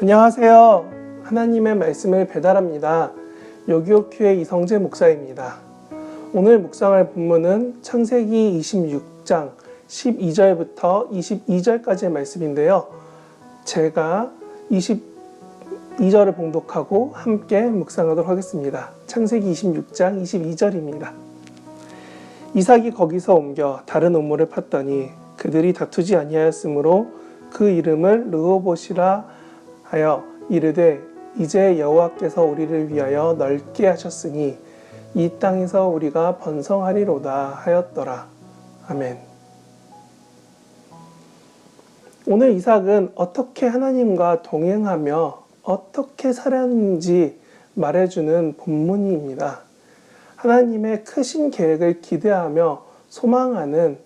안녕하세요. 하나님의 말씀을 배달합니다. 요기요큐의 이성재 목사입니다. 오늘 묵상할 본문은 창세기 26장 12절부터 22절까지의 말씀인데요. 제가 22절을 봉독하고 함께 묵상하도록 하겠습니다. 창세기 26장 22절입니다. 이삭이 거기서 옮겨 다른 우물을 팠더니 그들이 다투지 아니하였으므로 그 이름을 르호봇이라 하여 이르되 이제 여호와께서 우리를 위하여 넓게 하셨으니 이 땅에서 우리가 번성하리로다 하였더라. 아멘. 오늘 이삭은 어떻게 하나님과 동행하며 어떻게 살았는지 말해주는 본문입니다. 하나님의 크신 계획을 기대하며 소망하는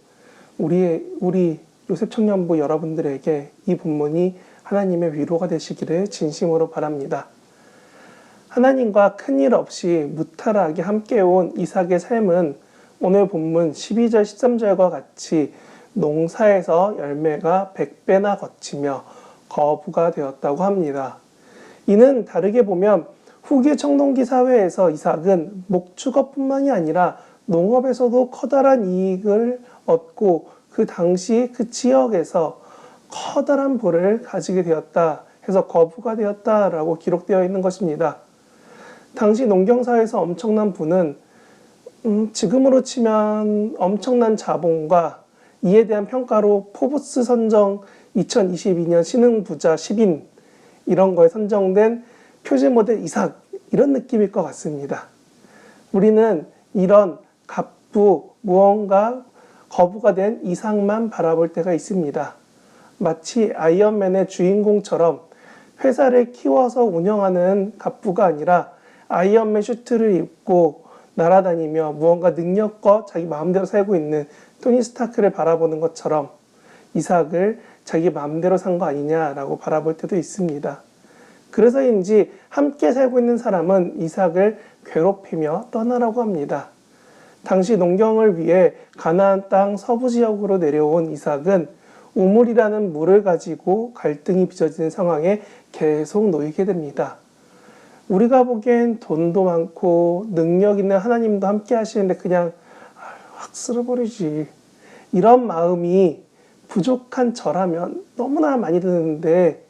우리 요셉 청년부 여러분들에게 이 본문이 하나님의 위로가 되시기를 진심으로 바랍니다. 하나님과 큰일 없이 무탈하게 함께 온 이삭의 삶은 오늘 본문 12절 13절과 같이 농사에서 열매가 100배나 거치며 거부가 되었다고 합니다. 이는 다르게 보면 후기 청동기 사회에서 이삭은 목축업뿐만이 아니라 농업에서도 커다란 이익을 얻고 그 당시 그 지역에서 커다란 부를 가지게 되었다 해서 거부가 되었다라고 기록되어 있는 것입니다. 당시 농경사회에서 엄청난 부는 지금으로 치면 엄청난 자본과 이에 대한 평가로 포브스 선정 2022년 신흥부자 10인 이런 거에 선정된 표지 모델 이삭 이런 느낌일 것 같습니다. 우리는 이런 갑부 무언가 거부가 된 이삭만 바라볼 때가 있습니다. 마치 아이언맨의 주인공처럼 회사를 키워서 운영하는 갑부가 아니라 아이언맨 슈트를 입고 날아다니며 무언가 능력껏 자기 마음대로 살고 있는 토니 스타크를 바라보는 것처럼 이삭을 자기 마음대로 산 거 아니냐라고 바라볼 때도 있습니다. 그래서인지 함께 살고 있는 사람은 이삭을 괴롭히며 떠나라고 합니다. 당시 농경을 위해 가나안 땅 서부 지역으로 내려온 이삭은 우물이라는 물을 가지고 갈등이 빚어지는 상황에 계속 놓이게 됩니다. 우리가 보기엔 돈도 많고 능력 있는 하나님도 함께 하시는데 그냥 확 쓸어버리지. 이런 마음이 부족한 저라면 너무나 많이 드는데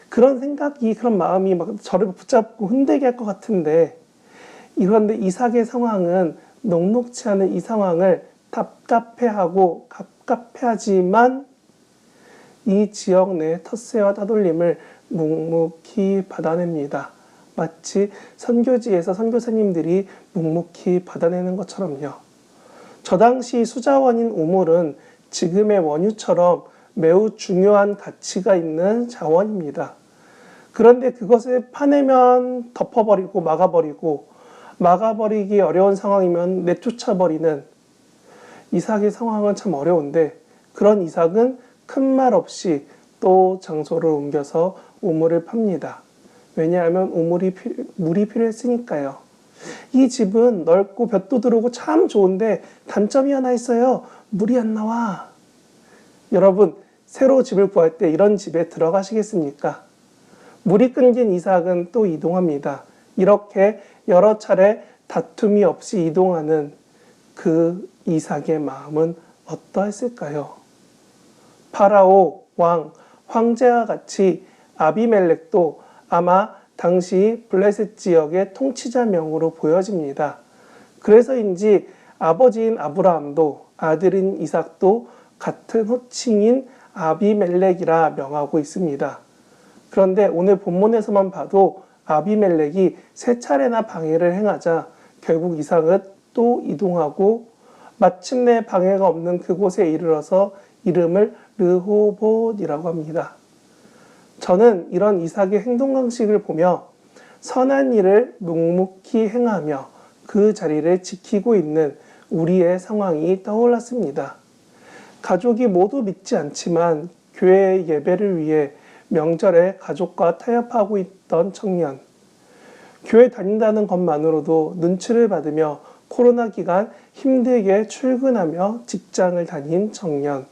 그런 생각이 그런 마음이 막 저를 붙잡고 흔들게 할 것 같은데 이런데 이삭의 상황은 녹록치 않은 이 상황을 답답해하고 갑갑해하지만 이 지역 내 텃세와 따돌림을 묵묵히 받아냅니다. 마치 선교지에서 선교사님들이 묵묵히 받아내는 것처럼요. 저 당시 수자원인 우물은 지금의 원유처럼 매우 중요한 가치가 있는 자원입니다. 그런데 그것을 파내면 덮어버리고 막아버리기 어려운 상황이면 내쫓아버리는 이삭의 상황은 참 어려운데 그런 이삭은 큰 말 없이 또 장소를 옮겨서 우물을 팝니다. 왜냐하면 물이 필요했으니까요. 이 집은 넓고 볕도 들어오고 참 좋은데 단점이 하나 있어요. 물이 안 나와. 여러분, 새로 집을 구할 때 이런 집에 들어가시겠습니까? 물이 끊긴 이삭은 또 이동합니다. 이렇게 여러 차례 다툼이 없이 이동하는 그 이삭의 마음은 어떠했을까요? 파라오 왕, 황제와 같이 아비멜렉도 아마 당시 블레셋 지역의 통치자명으로 보여집니다. 그래서인지 아버지인 아브라함도 아들인 이삭도 같은 호칭인 아비멜렉이라 명하고 있습니다. 그런데 오늘 본문에서만 봐도 아비멜렉이 3차례나 방해를 행하자 결국 이삭은 또 이동하고 마침내 방해가 없는 그곳에 이르러서 이름을 르호봇이라고 합니다. 저는 이런 이삭의 행동 방식을 보며 선한 일을 묵묵히 행하며 그 자리를 지키고 있는 우리의 상황이 떠올랐습니다. 가족이 모두 믿지 않지만 교회의 예배를 위해 명절에 가족과 타협하고 있던 청년, 교회 다닌다는 것만으로도 눈치를 받으며 코로나 기간 힘들게 출근하며 직장을 다닌 청년,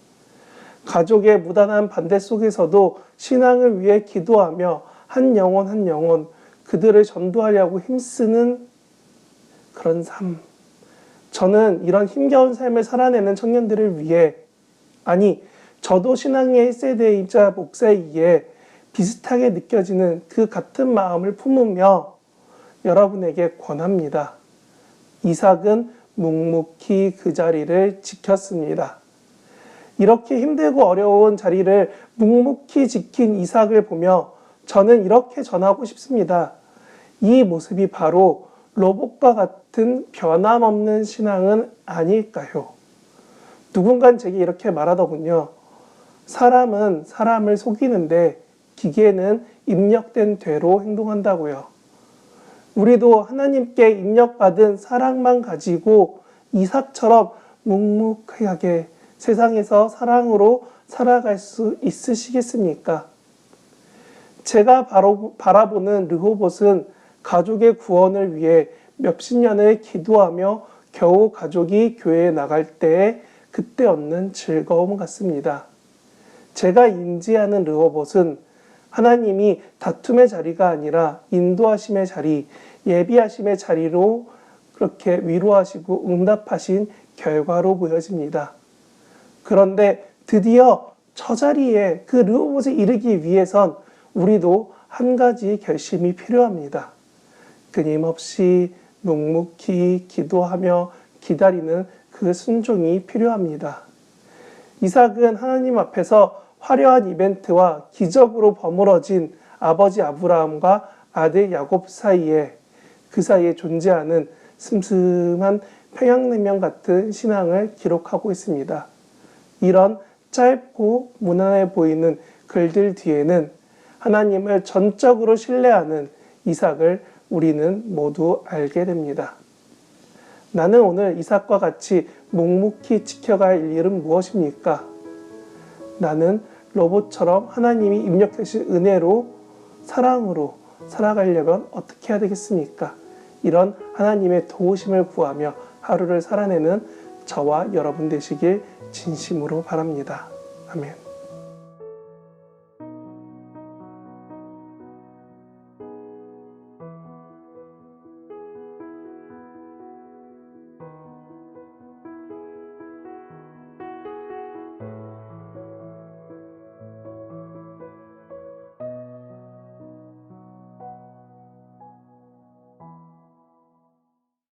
가족의 무단한 반대 속에서도 신앙을 위해 기도하며 한 영혼 한 영혼 그들을 전도하려고 힘쓰는 그런 삶. 저는 이런 힘겨운 삶을 살아내는 청년들을 위해, 아니 저도 신앙의 1세대이자 목사이기에 비슷하게 느껴지는 그 같은 마음을 품으며 여러분에게 권합니다. 이삭은 묵묵히 그 자리를 지켰습니다. 이렇게 힘들고 어려운 자리를 묵묵히 지킨 이삭을 보며 저는 이렇게 전하고 싶습니다. 이 모습이 바로 로봇과 같은 변함없는 신앙은 아닐까요? 누군가 제게 이렇게 말하더군요. 사람은 사람을 속이는데 기계는 입력된 대로 행동한다고요. 우리도 하나님께 입력받은 사랑만 가지고 이삭처럼 묵묵하게 세상에서 사랑으로 살아갈 수 있으시겠습니까? 제가 바라보는 르호봇은 가족의 구원을 위해 몇십 년을 기도하며 겨우 가족이 교회에 나갈 때에 그때 얻는 즐거움 같습니다. 제가 인지하는 르호봇은 하나님이 다툼의 자리가 아니라 인도하심의 자리, 예비하심의 자리로 그렇게 위로하시고 응답하신 결과로 보여집니다. 그런데 드디어 저 자리에 그 르호봇에 이르기 위해선 우리도 한 가지 결심이 필요합니다. 끊임없이 묵묵히 기도하며 기다리는 그 순종이 필요합니다. 이삭은 하나님 앞에서 화려한 이벤트와 기적으로 버무러진 아버지 아브라함과 아들 야곱 사이에 그 사이에 존재하는 슴슴한 평양냉면 같은 신앙을 기록하고 있습니다. 이런 짧고 무난해 보이는 글들 뒤에는 하나님을 전적으로 신뢰하는 이삭을 우리는 모두 알게 됩니다. 나는 오늘 이삭과 같이 묵묵히 지켜갈 일은 무엇입니까? 나는 로봇처럼 하나님이 입력하신 은혜로 사랑으로 살아가려면 어떻게 해야 되겠습니까? 이런 하나님의 도우심을 구하며 하루를 살아내는 저와 여러분 되시길 진심으로 바랍니다. 아멘.